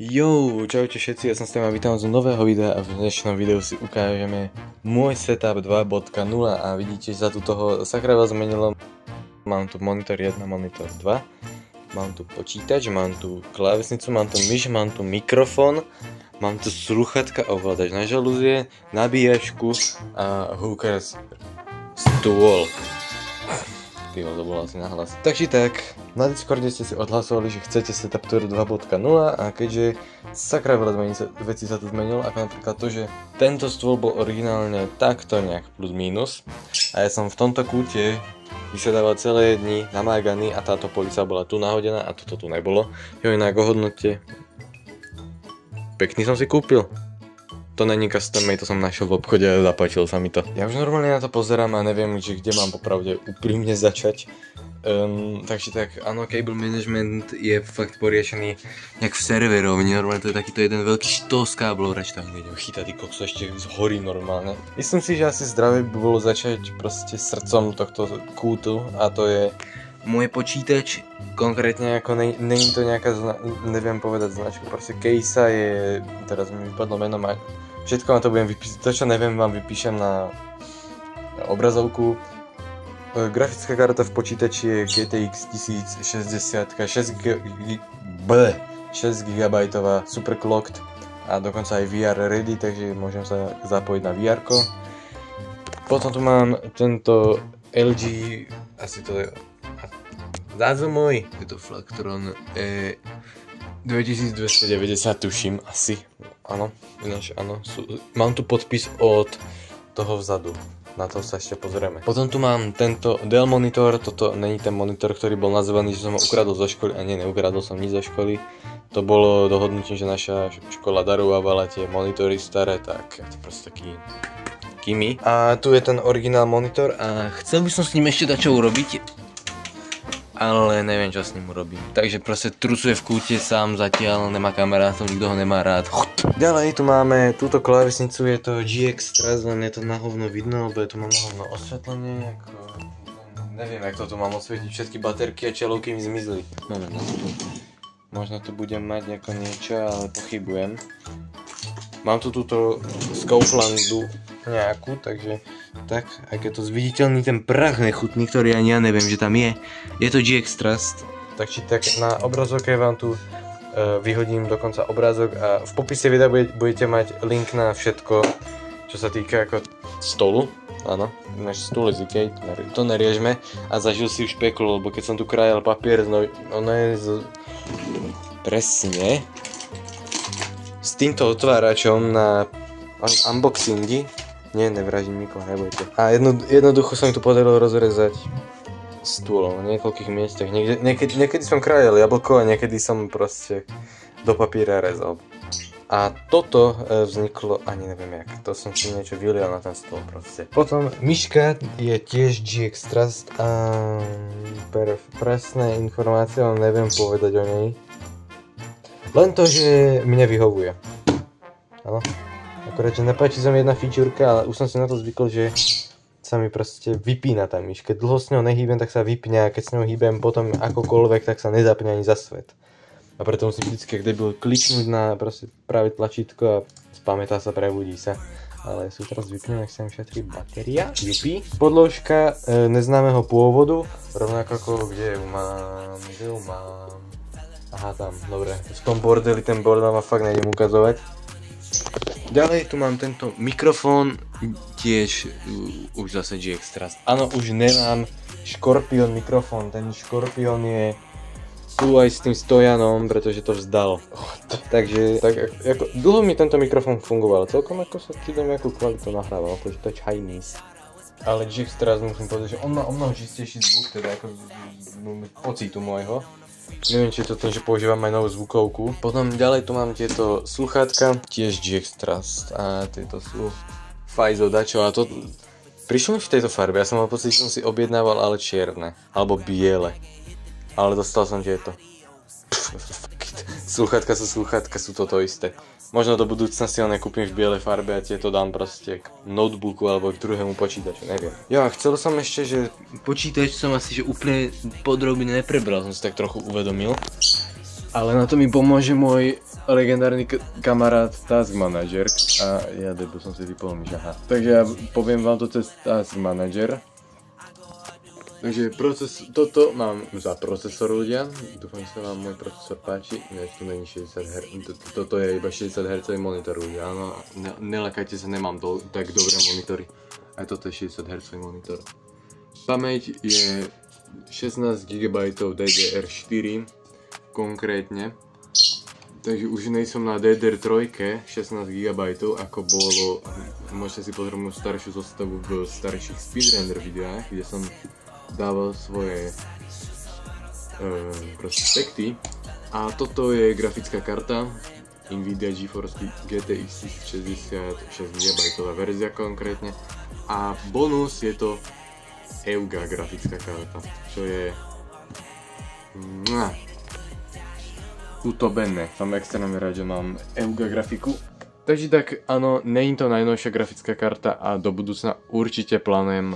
Jo, čaute všetci, ja som s tým a vítam z nového videa a v dnešnom videu si ukážeme môj setup 2.0 a vidíte, že sa tu toho sakra veľa zmenilo. Mám tu monitor 1, monitor 2, mám tu počítač, mám tu klávesnicu, mám tu myš, mám tu mikrofón, mám tu slúchatka, ovládač na žalúzie, nabíjačku a hookers stôl. To bolo asi nahlas. Takže tak, na Discorde ste si odhlasovali, že chcete setup tour 2.0 a keďže sakra veľa vecí sa tu zmenilo, ako napríklad to, že tento stôl bol originálne takto nejak plus minus a ja som v tomto kúte vysedával celé dni namáganý a táto polica bola tu nahodená a toto tu nebolo. Jo, inak o hodnote pekný som si kúpil. To není custom made, to som našiel v obchode a zapáčilo sa mi to. Ja už normálne na to pozerám a neviem, že kde mám popravde úprimne začať. Takže tak, áno, cable management je fakt poriešený nejak v serverovni, normálne to je takýto jeden veľký štos káblov, radšej tam nejdem chytať, kokso ešte zhorí normálne. Myslím si, že asi zdravé by bolo začať proste srdcom tohto kútu a to je môj počítač, konkrétne ako není to nejaká, neviem povedať značku, proste Case je, teraz mi vypadlo meno, všetko vám to budem vypísať, to čo neviem vám vypíšem na obrazovku. Grafická karta v počítači je GTX 1060, 6 GB superclocked a dokonca aj VR ready, takže môžem sa zapojiť na VR-ko. Potom tu mám tento LG, asi to je názov môj, je to Flactron 2290 tuším, asi, áno, ináč áno, mám tu podpis od toho vzadu, na to sa ešte pozrieme. Potom tu mám tento Dell monitor, toto není ten monitor, ktorý bol nazvaný, že som ho ukradol zo školy, a nie, neukradol som nič zo školy, to bolo dohodnutie, že naša škola darovávala tie monitory staré, tak je to proste taký kimi. A tu je ten originál monitor a chcel by som s ním ešte dať čo urobiť, ale neviem, čo s ním urobím. Takže proste trucuje v kúte sám zatiaľ, nemá kamarátov, nikto ho nemá rád. Ďalej tu máme túto klávesnicu, je to GX, len je to na hovno vidno, lebo je tu mám na hovno osvetlenie, ako... Neviem, jak to tu mám osvietiť, všetky baterky a čelovky mi zmizli. Moment, možno tu budem mať ako niečo, ale pochybujem. Mám tu túto z Kauflandu nejakú, takže tak, aj keď to zviditeľný ten prach nechutný, ktorý ani ja neviem, že tam je. Je to GX Trust. Takže tak na obrazovke vám tu vyhodím dokonca obrázok a v popise videa budete mať link na všetko, čo sa týka ako stolu. Áno, náš stôl je zikej, to neriežme a zažil si už peklo, lebo keď som tu krajal papier, ono je presne s týmto otváračom na unboxingy. Nie, nevražím nikoho, nebojte. A jednoducho sa mi tu podarilo rozrezať stôl na niekoľkých miestach. Niekedy som krajal jablko a niekedy som proste do papíra rezal. A toto vzniklo, ani neviem jak, to som si niečo vylial na ten stôl proste. Potom myška je tiež GX Trust a presné informácie, ale neviem povedať o nej. Len to, že mne vyhovuje. Áno. Akorát, že nepáči sa mi jedna fičúrka, ale už som si na to zvykol, že sa mi proste vypína tá myš. Keď dlho s ňou nehýbem, tak sa vypne a keď s ňou hýbem potom akokoľvek, tak sa nezapne ani za svet. A preto musím vždycky, ak debil, kliknúť na proste práve tlačítko a spamätá sa, prebudí sa. Ale sú teraz vypnem, ak sa mi šetrí batéria. Vypí. Podložka neznámeho pôvodu, rovnako ako kde ju mám. Aha, tam, dobre. V tom bordeli, ten bordel ma fakt nejdem ukazovať. Ďalej tu mám tento mikrofón, tiež už zase GX Trust. Áno, už nemám Scorpion mikrofón, ten Scorpion je tu aj s tým stojanom, pretože to vzdal. Takže tak, ako, dlho mi tento mikrofón fungoval, celkom ako sa kýdem nejakú kvalitu nahrával, takže to je Chinese. Ale GX Trust musím povedať, že on má o mnoho čistejší zvuk, teda ako z pocitu môjho. Neviem, či je to tým, že používam aj novú zvukovku. Potom ďalej tu mám tieto sluchátka, tiež GX Trust a tieto sú Faizo dačo a to prišlo mi v tejto farbe, ja som mal pocit, že som si objednával ale čierne, alebo biele, ale dostal som tieto. Sluchátka sú toto isté. Možno do budúcna si ho nekúpim v bielej farbe a tieto dám proste k notebooku alebo k druhému počítaču, neviem. Jo a chcel som ešte, že počítač som asi že úplne podrobne neprebral, som si tak trochu uvedomil. Ale na to mi pomôže môj legendárny kamarát Task Manager a ja debil som si vypol myš, aha. Takže ja poviem vám to cez Task Manager. Takže toto mám za procesor ľudia, dúfam, že sa vám môj procesor páči, ne, to není 60 Hz, toto je iba 60 Hz monitor ľudia, áno, nelakajte sa, nemám tak dobré monitory, aj toto je 60 Hz monitor. Pamäť je 16 GB DDR4 konkrétne, takže už nejsem na DDR3 16 GB ako bolo, môžete si pozrieť moju staršiu zostavu v starších speedrunner videách, kde som dával svoje prospekty. A toto je grafická karta Nvidia GeForce GTX 1066 GB verzia konkrétne. A bonus je to EUGA grafická karta, čo je utobené. Som extrémne rád, že mám EUGA grafiku. Takže tak áno, není to najnovšia grafická karta a do budúcna určite plánujem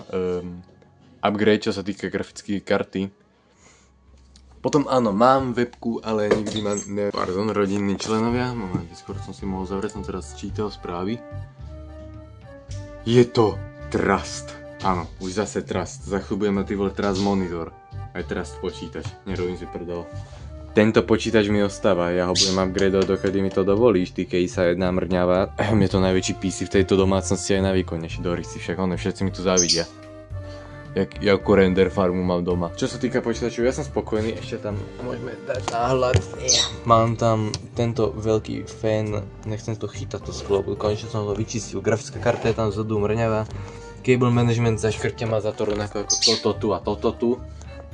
upgrade, čo sa týka grafickej karty. Potom áno, mám webku, ale nikdy ma pardon, rodinní členovia. Moment, skôr som si mohol zavrieť, som teraz čítal správy. Je to Trust. Áno, už zase Trust. Za chvíľu budem mať ty vole Trust monitor. Aj Trust počítač. Nerobím si prdel. Tento počítač mi ostáva, ja ho budem upgradeovať, dokedy mi to dovolíš, ty keď sa jedna mrňava. Je to najväčší PC v tejto domácnosti aj najvýkonnejší, Doris si však všetci mi tu závidia. Jakú render farmu mám doma. Čo sa týka počítačov, ja som spokojný, ešte tam môžeme dať náhľad. Mám tam tento veľký fan, nechcem to chytať to sklo, konečne som to vyčistil. Grafická karta je tam vzadu mrňavá. Cable management zaškrte ma za to rovnako ako toto tu a toto tu.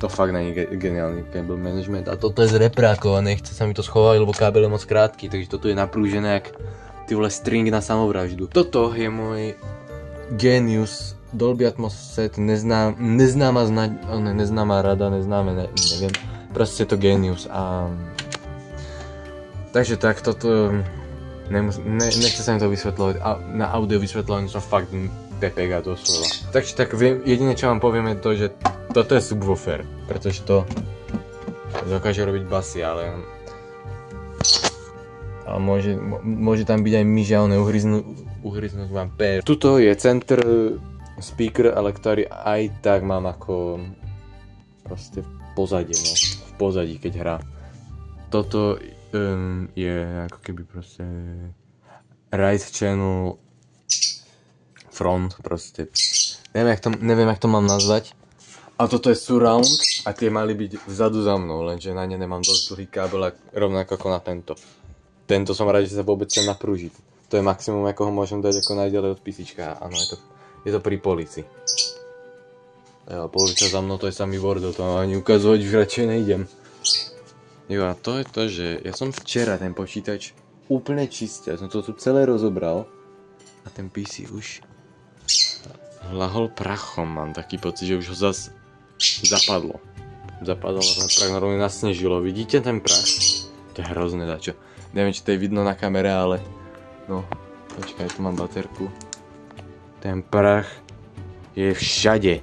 To fakt není geniálny cable management a toto je z reprákov a nechce sa mi to schovať, lebo kábel je moc krátky, takže toto je naprúžené jak ty vole string na samovraždu. Toto je môj Genius Dolby Atmos set, neznáma rada, neviem, proste je to Genius a takže tak, toto nechce sa mi to vysvetľovať a na audio vysvetľovanie som fakt pepega doslova. Takže tak jediné čo vám poviem je to, že toto je subwoofer, pretože to dokáže robiť basy, ale môže tam byť aj myš a uhryznúť vám pér. Tuto je center speaker, ale ktorý aj tak mám ako proste v pozadí, no. V pozadí, keď hrá. Toto je ako keby proste right channel front, proste. Neviem, jak to mám nazvať. A toto je surround a tie mali byť vzadu za mnou, lenže na ne nemám dosť dlhý kábel rovnako ako na tento. Tento som rád, že sa vôbec chcem naprúžiť. To je maximum, ako ho môžem dať ako najďalej od písička. Áno, je to pri polici. Policia za mnou, to je samý bordel, to mám ani ukazovať, už radšej nejdem. Jo, a to je to, že ja som včera ten počítač úplne čistil, som to tu celé rozobral a ten PC už lahol prachom, mám taký pocit, že už ho zas zapadlo. Zapadlo na ten prach, normálne nasnežilo, vidíte ten prach? To je hrozné dačo. Neviem, či to je vidno na kamere, ale no, počkaj, tu mám baterku. Ten prach je všade.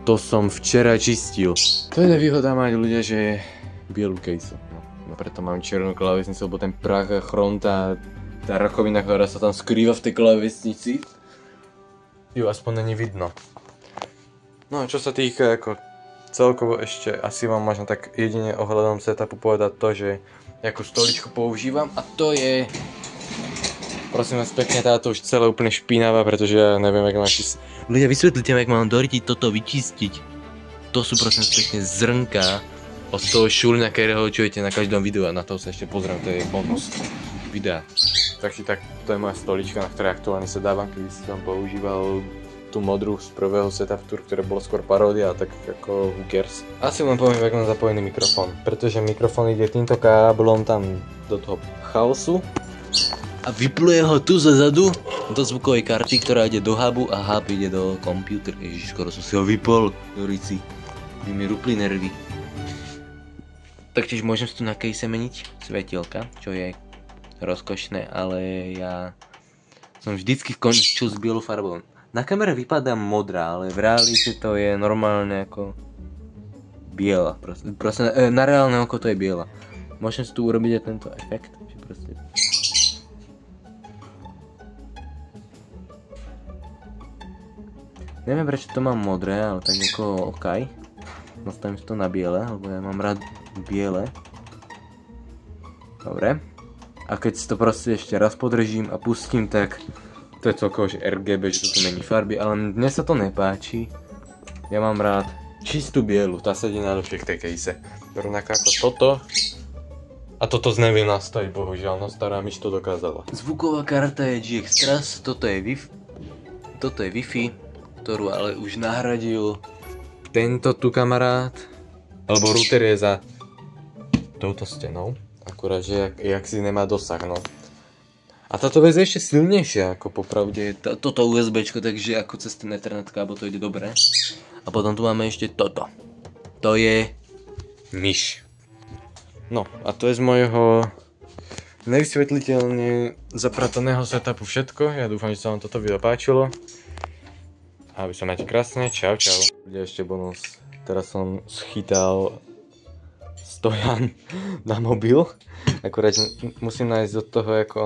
To som včera čistil. To je nevýhoda mať ľudia, že je bielú case. No preto mám černú klávesnicu, lebo ten prach a chronta, tá rakovina, ktorá sa tam skrýva v tej klávesnici, ju aspoň není vidno. No a čo sa týka ako celkovo ešte asi vám možno tak jedine ohľadom setupu povedať to, že akú stoličku používam a to je prosím vás pekne, táto už celé úplne špinavá, pretože ja neviem, jak mám čistiť. Ľudia, vysvetlite mi, jak mám doritiť toto vyčistiť. To sú prosím vás pekne zrnká od toho šulňa, ktorého čujete na každom videu a na to sa ešte pozriem, to je bonus videa. Takže tak, to je moja stolička, na ktorej aktuálne sa dávam, keď som používal tú modrú z prvého setup tour, ktoré bolo skôr paródia, tak ako who cares. Asi len poviem, jak mám zapojený mikrofón, pretože mikrofón ide týmto káblom tam do toho chaosu a vypluje ho tu zezadu do zvukovej karty, ktorá ide do hubu a hub ide do počítača. Ježiš, skoro som si ho vypol do rici. By mi rupli nervy. Taktiež môžem si tu na case meniť svetielka, čo je rozkošné, ale ja som vždycky končil s bielou farbou. Na kamere vypadá modrá, ale v realite to je normálne ako biela. Proste na reálne oko to je biela. Môžem si tu urobiť aj tento efekt, že proste... Neviem prečo to mám modré, ale tak ako okej. Nastavím si to na biele, lebo ja mám rád biele. Dobre. A keď si to proste ešte raz podržím a pustím, tak to je celkovo že RGB, že to tu mení farby, ale mne sa to nepáči. Ja mám rád čistú bielu, tá sedí najlepšie k tej case. Rovnako ako toto. A toto neviem nastaviť, bohužiaľ, no stará myš to dokázala. Zvuková karta je GX Trust, toto je Wi-Fi, ktorú ale už nahradil tento tu kamarát, alebo router je za touto stenou, akurát, že jak si nemá dosah, no. A táto vec je ešte silnejšia, ako popravde toto USBčko, takže ako cez ten Ethernet kábel to ide dobre. A potom tu máme ešte toto. To je myš. No, a to je z mojho nevysvetliteľne zaprataného setupu všetko. Ja dúfam, že sa vám toto video páčilo. A vy sa máte krásne, čau čau. Bude ešte bonus. Teraz som schytal stojan na mobil. Akurát musím nájsť od toho ako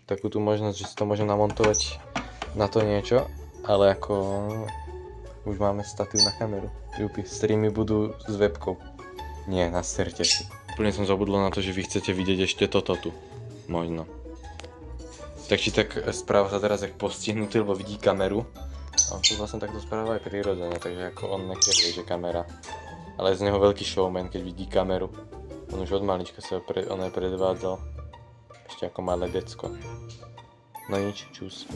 takú tú možnosť, že si to môžem namontovať na to niečo. Ale ako už máme statív na kameru. Jupi, streamy budú s webkou. Nie, naserte si. Úplne som zabudol na to, že vy chcete vidieť ešte toto tu. Možno. Tak či tak správa sa teraz jak postihnutý, lebo vidí kameru. A on to vlastne takto správa aj prirodzene, takže ako on nekeruje, že kamera. Ale je z neho veľký showman, keď vidí kameru. On už od malička sa predvádzal. Ešte ako malé decko. No nič, čus.